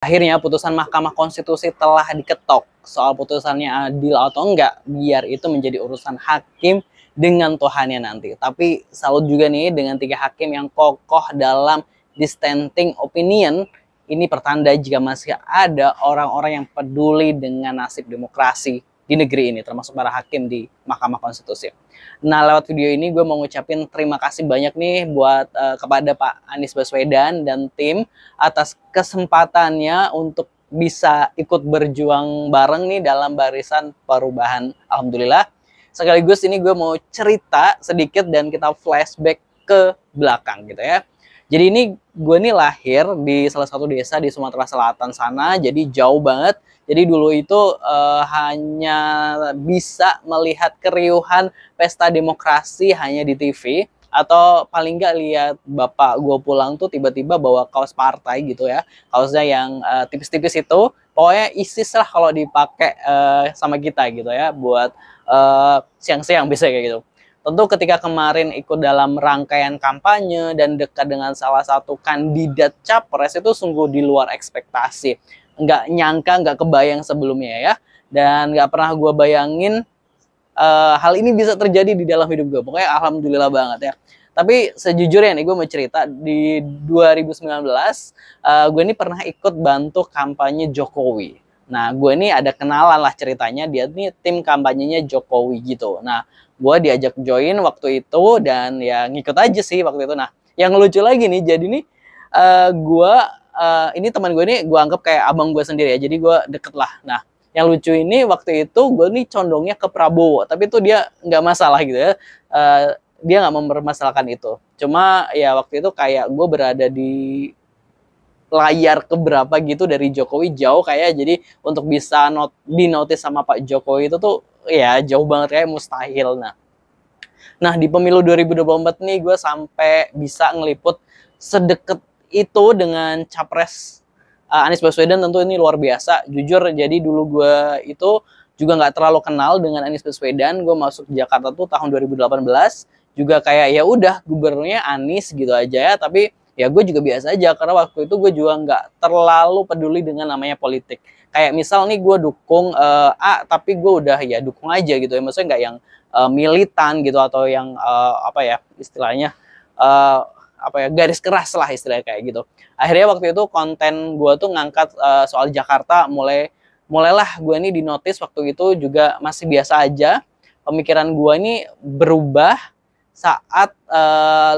Akhirnya putusan Mahkamah Konstitusi telah diketok. Soal putusannya adil atau enggak, biar itu menjadi urusan hakim dengan Tuhannya nanti. Tapi salut juga nih dengan 3 hakim yang kokoh dalam dissenting opinion. Ini pertanda jika masih ada orang-orang yang peduli dengan nasib demokrasi di negeri ini, termasuk para hakim di Mahkamah Konstitusi. Nah, lewat video ini gue mau ngucapin terima kasih banyak nih buat kepada Pak Anies Baswedan dan tim atas kesempatannya untuk bisa ikut berjuang bareng nih dalam barisan perubahan. Alhamdulillah. Sekaligus ini gue mau cerita sedikit dan kita flashback ke belakang gitu ya. Jadi ini gue nih lahir di salah satu desa di Sumatera Selatan sana, jadi jauh banget. Jadi dulu itu hanya bisa melihat keriuhan pesta demokrasi hanya di TV, atau paling nggak lihat bapak gue pulang tuh tiba-tiba bawa kaos partai gitu ya, kaosnya yang tipis-tipis itu, pokoknya ISIS lah kalau dipakai sama kita gitu ya, buat siang-siang bisa kayak gitu. Tentu ketika kemarin ikut dalam rangkaian kampanye dan dekat dengan salah satu kandidat capres itu sungguh di luar ekspektasi. Nggak nyangka, nggak kebayang sebelumnya ya. Dan nggak pernah gue bayangin hal ini bisa terjadi di dalam hidup gue. Pokoknya alhamdulillah banget ya. Tapi sejujurnya nih gue mau cerita, di 2019 gue ini pernah ikut bantu kampanye Jokowi. Nah, gue ini ada kenalan lah ceritanya, dia nih tim kampanyenya Jokowi gitu. Nah, gue diajak join waktu itu dan ya ngikut aja sih waktu itu. Nah, yang lucu lagi nih, jadi nih gue ini teman gue nih gue anggap kayak abang gue sendiri ya, jadi gue deket lah. Nah, yang lucu ini waktu itu gue nih condongnya ke Prabowo, tapi itu dia nggak masalah gitu ya. Dia nggak mempermasalahkan itu. Cuma ya waktu itu kayak gue berada di layar keberapa gitu dari Jokowi, jauh kayak, jadi untuk bisa dinotis sama Pak Jokowi itu tuh ya jauh banget, kayak mustahil. Nah di pemilu 2024 nih gue sampai bisa ngeliput sedekat itu dengan capres Anies Baswedan. Tentu ini luar biasa jujur. Jadi dulu gue itu juga nggak terlalu kenal dengan Anies Baswedan. Gue masuk Jakarta tuh tahun 2018 juga kayak ya udah gubernurnya Anies gitu aja ya, tapi ya gue juga biasa aja karena waktu itu gue juga nggak terlalu peduli dengan namanya politik. Kayak misal nih gue dukung A, tapi gue udah ya dukung aja gitu ya, maksudnya nggak yang militan gitu atau yang apa ya istilahnya apa ya garis keras lah istilahnya kayak gitu. Akhirnya waktu itu konten gue tuh ngangkat soal Jakarta, mulailah gue ini dinotis. Waktu itu juga masih biasa aja, pemikiran gue ini berubah saat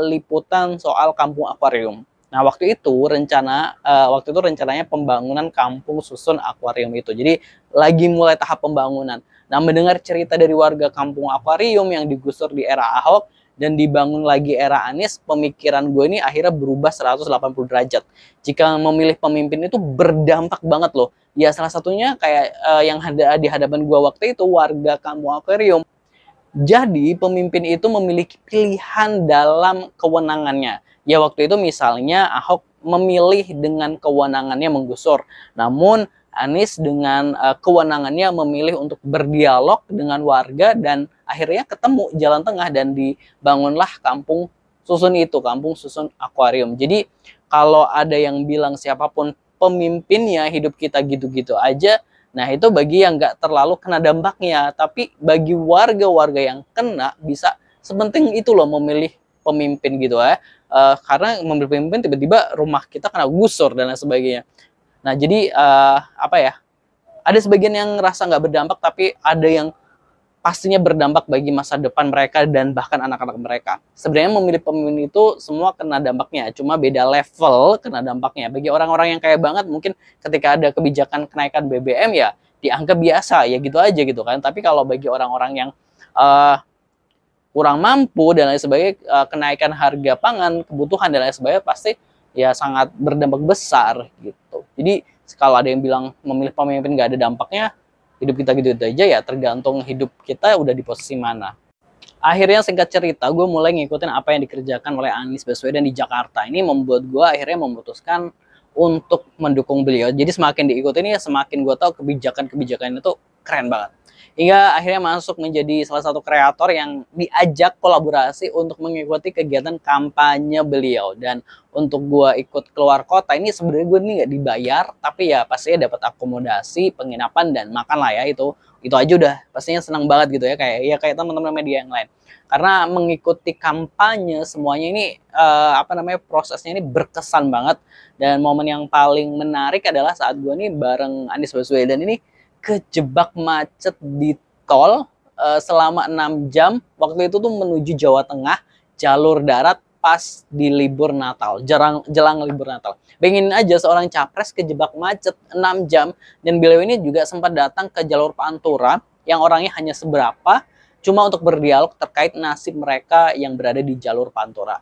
liputan soal kampung akuarium. Nah waktu itu rencananya pembangunan kampung susun akuarium itu. Jadi lagi mulai tahap pembangunan. Nah mendengar cerita dari warga kampung akuarium yang digusur di era Ahok dan dibangun lagi era Anies, pemikiran gue ini akhirnya berubah 180 derajat. Jika memilih pemimpin itu berdampak banget loh. Ya salah satunya kayak yang ada di hadapan gue waktu itu warga kampung akuarium. Jadi pemimpin itu memiliki pilihan dalam kewenangannya. Ya waktu itu misalnya Ahok memilih dengan kewenangannya menggusur. Namun Anies dengan kewenangannya memilih untuk berdialog dengan warga dan akhirnya ketemu jalan tengah dan dibangunlah kampung susun itu, kampung susun akuarium. Jadi kalau ada yang bilang siapapun pemimpinnya hidup kita gitu-gitu aja, nah itu bagi yang nggak terlalu kena dampaknya, tapi bagi warga-warga yang kena bisa sepenting itu loh memilih pemimpin gitu ya. Karena memilih pemimpin tiba-tiba rumah kita kena gusur dan lain sebagainya. Nah jadi apa ya? Ada sebagian yang ngerasa nggak berdampak, tapi ada yang pastinya berdampak bagi masa depan mereka dan bahkan anak-anak mereka. Sebenarnya memilih pemimpin itu semua kena dampaknya, cuma beda level kena dampaknya. Bagi orang-orang yang kaya banget mungkin ketika ada kebijakan kenaikan BBM ya dianggap biasa, ya gitu aja gitu kan. Tapi kalau bagi orang-orang yang kurang mampu dan lain sebagainya, kenaikan harga pangan, kebutuhan dan lain sebagainya pasti ya sangat berdampak besar gitu. Jadi kalau ada yang bilang memilih pemimpin nggak ada dampaknya, hidup kita gitu aja, ya tergantung hidup kita udah di posisi mana. Akhirnya singkat cerita, gue mulai ngikutin apa yang dikerjakan oleh Anies Baswedan di Jakarta. Ini membuat gue akhirnya memutuskan untuk mendukung beliau. Jadi semakin diikutin ya semakin gue tahu kebijakan-kebijakan itu keren banget. Hingga akhirnya masuk menjadi salah satu kreator yang diajak kolaborasi untuk mengikuti kegiatan kampanye beliau. Dan untuk gue ikut keluar kota ini sebenarnya gue nih nggak dibayar, tapi ya pastinya dapat akomodasi, penginapan dan makan lah ya, itu aja udah pastinya senang banget gitu ya, kayak teman-teman media yang lain. Karena mengikuti kampanye semuanya ini prosesnya ini berkesan banget. Dan momen yang paling menarik adalah saat gue nih bareng Anies Baswedan ini kejebak macet di tol selama 6 jam. Waktu itu tuh menuju Jawa Tengah, jalur darat pas di libur Natal, jelang libur Natal. Bayangin aja seorang capres kejebak macet 6 jam, dan beliau ini juga sempat datang ke jalur Pantura yang orangnya hanya seberapa, cuma untuk berdialog terkait nasib mereka yang berada di jalur Pantura.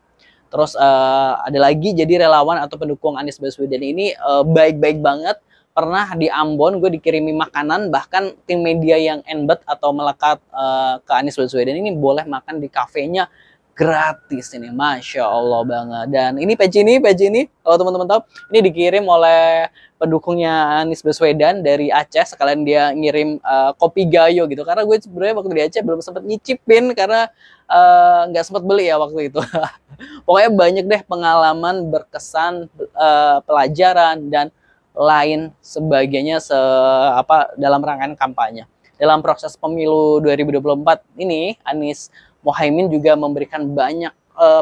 Terus ada lagi, jadi relawan atau pendukung Anies Baswedan ini baik-baik banget. Pernah di Ambon gue dikirimi makanan, bahkan tim media yang embed atau melekat ke Anies Baswedan ini boleh makan di kafenya gratis ini, Masya Allah banget. Dan ini peci ini kalau teman-teman tahu, ini dikirim oleh pendukungnya Anies Baswedan dari Aceh, sekalian dia ngirim kopi gayo gitu, karena gue sebenarnya waktu di Aceh belum sempat nyicipin karena nggak sempat beli ya waktu itu. Pokoknya banyak deh pengalaman berkesan, pelajaran dan lain sebagainya dalam rangkaian kampanye. Dalam proses pemilu 2024 ini, Anies Mohaimin juga memberikan banyak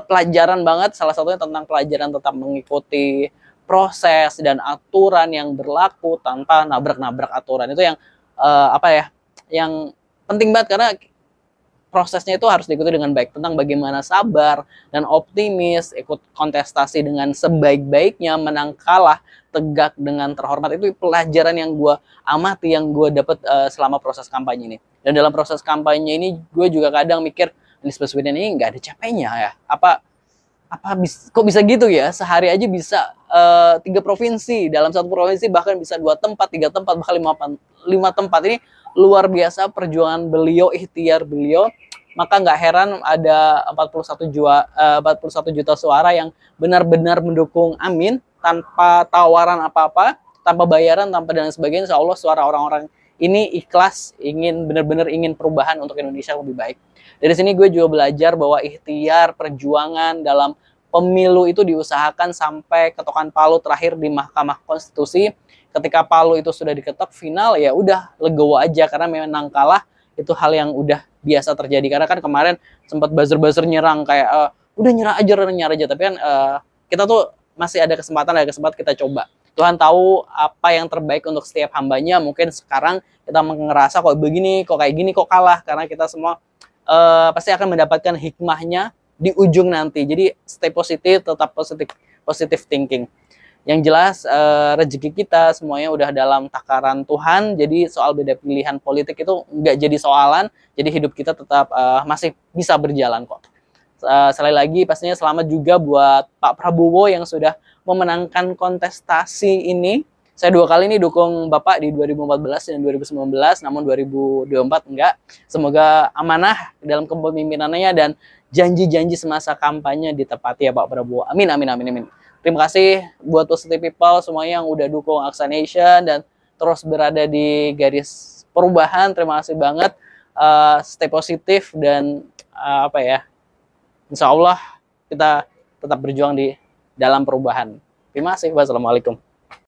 pelajaran banget, salah satunya tentang pelajaran tetap mengikuti proses dan aturan yang berlaku tanpa nabrak-nabrak aturan. Itu yang yang penting banget, karena prosesnya itu harus diikuti dengan baik, tentang bagaimana sabar dan optimis, ikut kontestasi dengan sebaik-baiknya, menang kalah tegak dengan terhormat. Itu pelajaran yang gue amati, yang gue dapat selama proses kampanye ini. Dan dalam proses kampanye ini gue juga kadang mikir, Anies Baswedan ini nggak ada capeknya ya, kok bisa gitu ya, sehari aja bisa 3 provinsi, dalam satu provinsi bahkan bisa 2 tempat, 3 tempat, bahkan 5 tempat. Ini luar biasa perjuangan beliau, ikhtiar beliau. Maka nggak heran ada 41 juta suara yang benar-benar mendukung Amin tanpa tawaran apa-apa, tanpa bayaran, tanpa dan sebagainya. Insya Allah suara orang-orang ini ikhlas, benar-benar ingin perubahan untuk Indonesia lebih baik. Dari sini gue juga belajar bahwa ikhtiar perjuangan dalam pemilu itu diusahakan sampai ketukan palu terakhir di Mahkamah Konstitusi. Ketika palu itu sudah diketok final, ya udah legowo aja, karena memang kalah itu hal yang udah biasa terjadi. Karena kan kemarin sempat buzzer-buzzer nyerang kayak udah nyerah aja, tapi kan kita tuh masih ada kesempatan kita coba. Tuhan tahu apa yang terbaik untuk setiap hambanya. Mungkin sekarang kita ngerasa kok begini, kok kayak gini, kok kalah, karena kita semua pasti akan mendapatkan hikmahnya di ujung nanti. Jadi stay positif, tetap positive thinking. Yang jelas rezeki kita semuanya udah dalam takaran Tuhan. Jadi soal beda pilihan politik itu nggak jadi soalan. Jadi hidup kita tetap masih bisa berjalan kok. Sekali lagi pastinya selamat juga buat Pak Prabowo yang sudah memenangkan kontestasi ini. Saya 2 kali nih dukung Bapak di 2014 dan 2019, namun 2024 enggak. Semoga amanah dalam kepemimpinannya dan janji-janji semasa kampanye ditepati ya Pak Prabowo. Amin, amin, amin, amin. Terima kasih buat positive people semuanya yang udah dukung Aksa Nation dan terus berada di garis perubahan. Terima kasih banget. Stay positif dan Insya Allah kita tetap berjuang di dalam perubahan. Terima kasih. Wassalamualaikum.